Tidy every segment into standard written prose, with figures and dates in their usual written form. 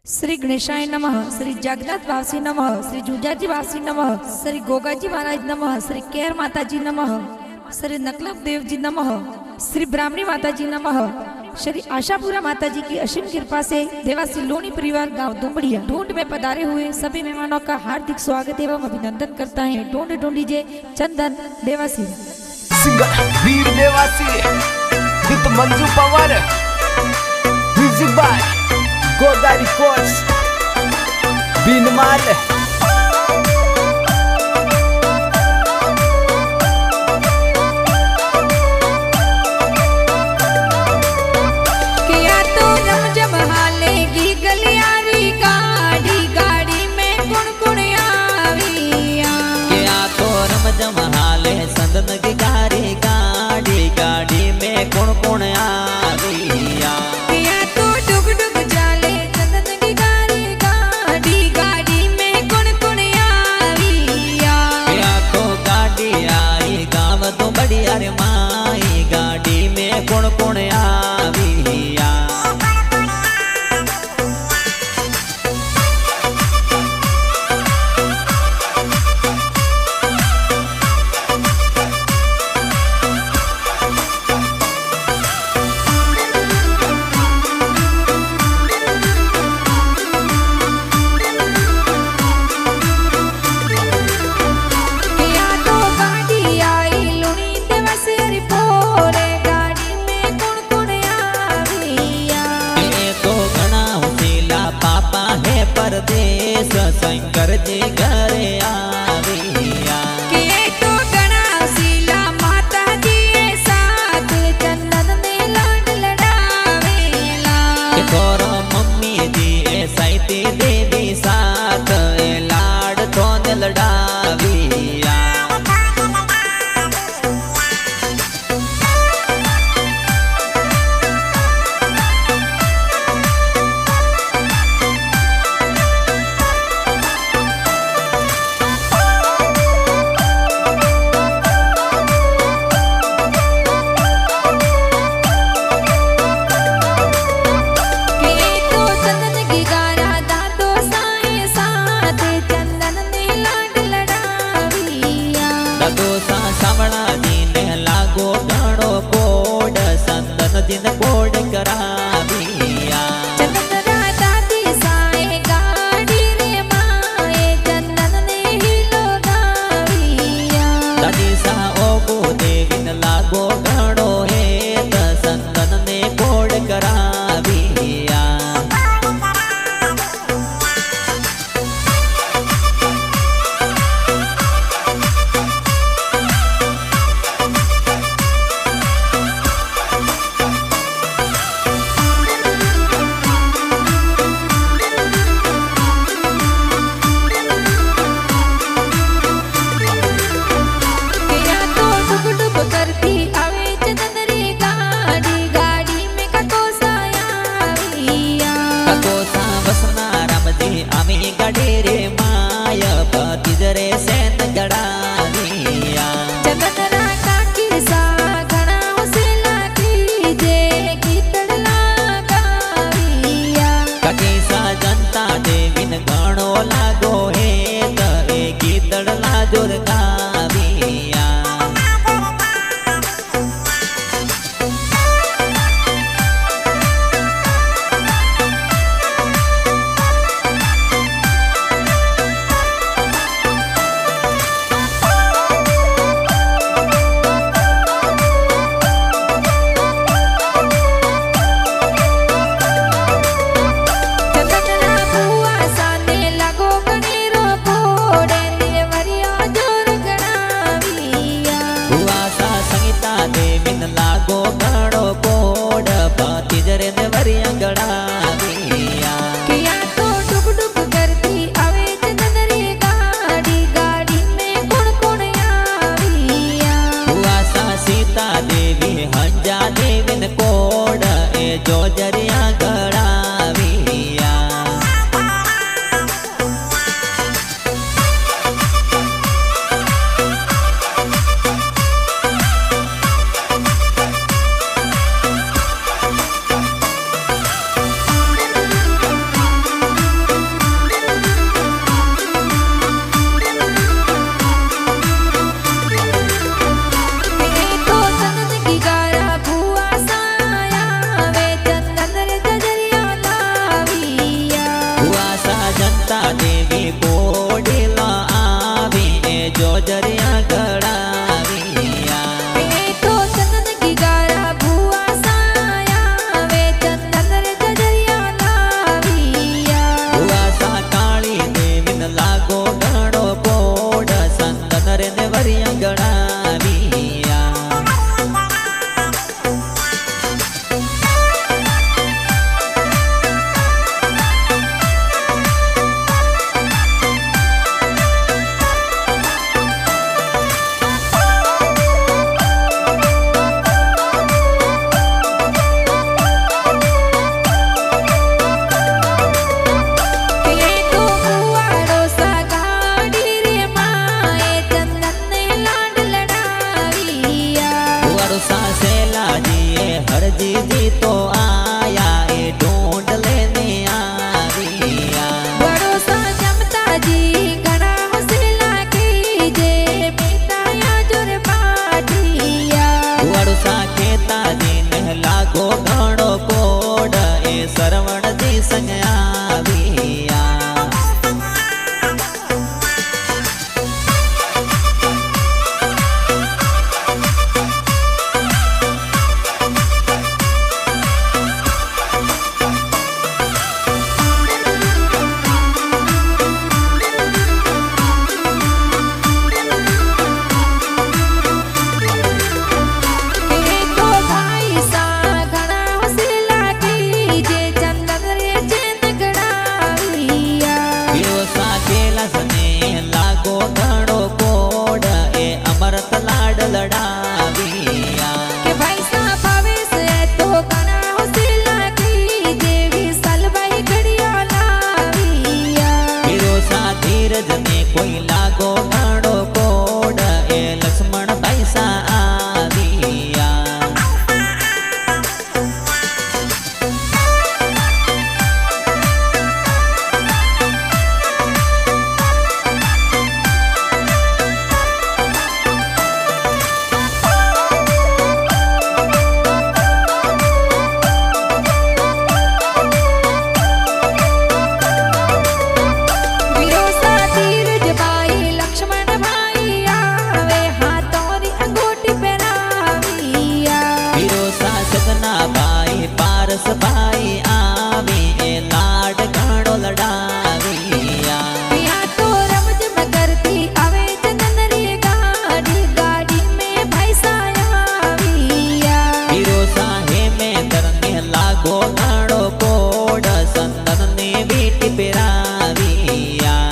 श्री गणेशाय नमः, श्री जगन्नाथ वासी नमः, श्री जुजाजी वासी नमः, श्री गोगाजी महाराज नमः, श्री केर माताजी नमः, श्री नकलब देव जी नमः, श्री ब्राह्मणी माताजी नमः, श्री आशापुरा माताजी की असीम कृपा से देवासी लोनी परिवार गांव दुमड़िया ढूंढ में पधारे हुए सभी मेहमानों का हार्दिक स्वागत एवं अभिनंदन करता है। ढूंढ ढूंढीजे Chandan Dewasi Veer Dewasi with Manju Pawar music by Godari कोर्स बीनमाल किया तो जम हालेगी गलियारी गाड़ी गाड़ी में कुण कुण आविया किया तो रम हाले संदन की गाड़ी गाड़ी गाड़ी में कुण कुण आविया किया तो डुग डुग जाले चंदन की गाड़ी गाड़ी गाड़ी में कुण कुण आविया किया तो गाड़ी आई गाँव तो बढ़िया रे माई गाड़ी में कुण कुण आविया किया तो गाड़ी आई लुनी देवासी हरि पोरे गाड़ी में कुण कुण आविया ये तो घना होशीला पापा है परदेश शंकर जी घरे आविया किए तो गणासीला माता जी साथ चंदन ने लाड लड़ावेला तोरो मम्मी जी ए साइती देवी साथ ए लाड तो लड़ाविया માતા દેવી કોડીલા આવી એ જોજરિયા ગળાવિયા એ તો ચંદન કી ગારા ભુવા સાયા વે ચંદન રે જજરિયા લાવિયા ભુવાસા કાળી દેવીન લાગો ગણો કોડ સંતન રે ને વરિયા ગળાવિયા એ તો મુવાડો સગાડી રે માએ ચંદન ને લાડ લડાવિયા ભુવાડો સાસેલાજીએ હરજીજી તો આયા એ ઢૂંઢ લેને આવ્યા બડો સા જમતાજી ઘણા હોસલા કીજે પિતાયા જોર પાટિયા ભુવાડો સાખેતાજી ને લાગો ઘણો કોડ એ સરવણજી સંગ આવ્યા એ તો ભાઈ સા ઘણા હોસલા કીજે ચંદન રે ચેન ગડાવિયા એવો સાકેલા સને લાગો ઘણો કોડ એ અમરત લાડ લડાવિયા કે ભાઈ સા ભાવે સે તો ઘણા હોસલા કીજે વિસલભાઈ ઘડિયા લાવિયા હીરો સા ધીરજ ને કોઈ લાગો ઘણો કોડ એ લક્ષ્મણ ભાઈ સા આવ્યા વિરોસા ધીરજભાઈ લક્ષ્મણભાઈ આવે હાથોની અંગૂઠી પહેરાવિયા હીરો સા સગનાભાઈ પારસભાઈ આવી એ લાડ ઘણો લડાવિયા પિયા તો રમઝમ કરતી આવે ચંદન રે ગાડી ગાડી में भाई सायाविया હીરો સાહે મેં તરને લાગો ઘણો કોડ સંતન ને વીટી પેરાવિયા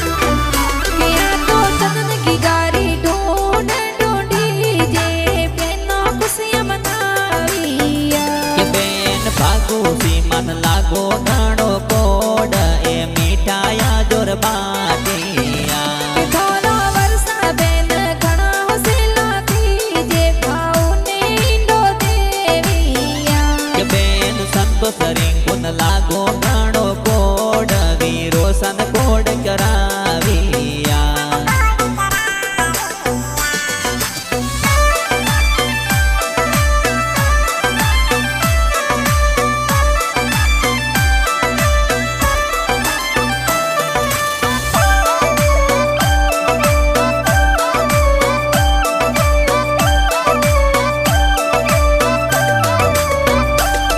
પિયા તો ચંદન કી ગાડી ઢૂંઢ ઢૂંઢી જે બેનો ખુશિયાં મનાવિયા કે બેન ભાગુ સીમન લાગો ઘણો કોડ એ મીઠાયા જોર બાટિયા કે થોડા વર્ષા બેન ઘણા હોસલા કીજે ભાવને ઈંડો દેવિયા કે બેન સંતોષ રીંગુન લાગો ઘણો કોડ વીરો સન કોડ કરાવિયા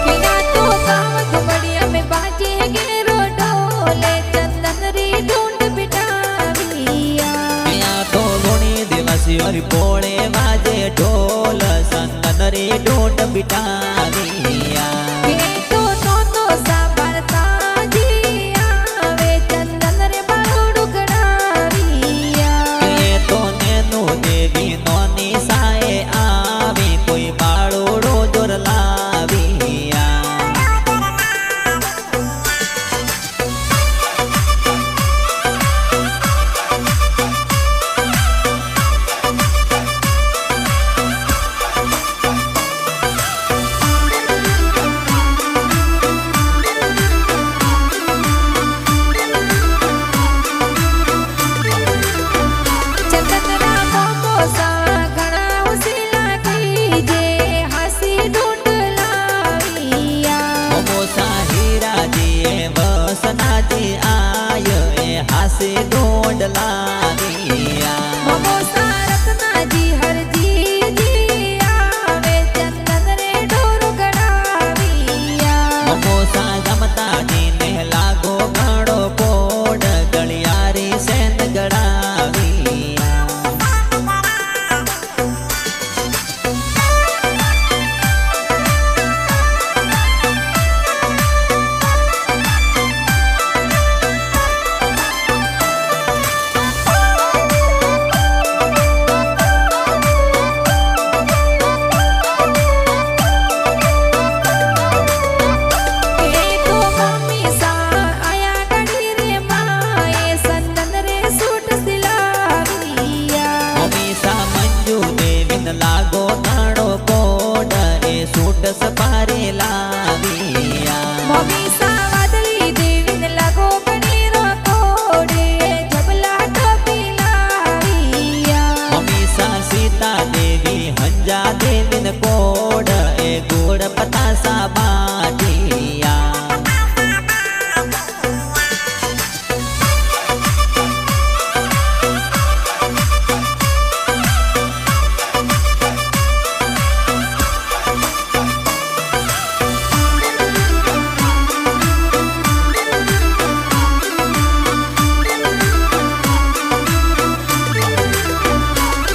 પિયા તો ગાવ ઘુમડિયા में बाजे गेरो ढोले चंदन री ढूंढ बिठाविया ત્યાં તો ગુણી દિવસી વરી પોળે વાજે ઢોલ સંતન રે ઢોંઢ બિટાવિયા કે તો નો સાંભળતા જી આવે ચંદન રે બાળું ગડાવિયા એ તો નેનું દેવી નોની સાએ આવી કોઈ બાળોડો જોર લાવિયા કોડ લાવિયા મમોસા રત્નાજી હરજી આવે ચંદન રે ઢોર ગણાવિયા મમોસા જમતાજી ને લાગો ઘણો કોડ ગળિયારી સેન ગળાવિયા લાગો ઘણો કોડ એ સૂટ સપારે લાવિયા મમ્મી સાવાદળી દેવીને લાગો પનીરો કોડે જબલા ટોપી લાવિયા મમ્મી સા સીતા દેવી હંજા દેવીન કોડ એ ગોળ પતાસા બા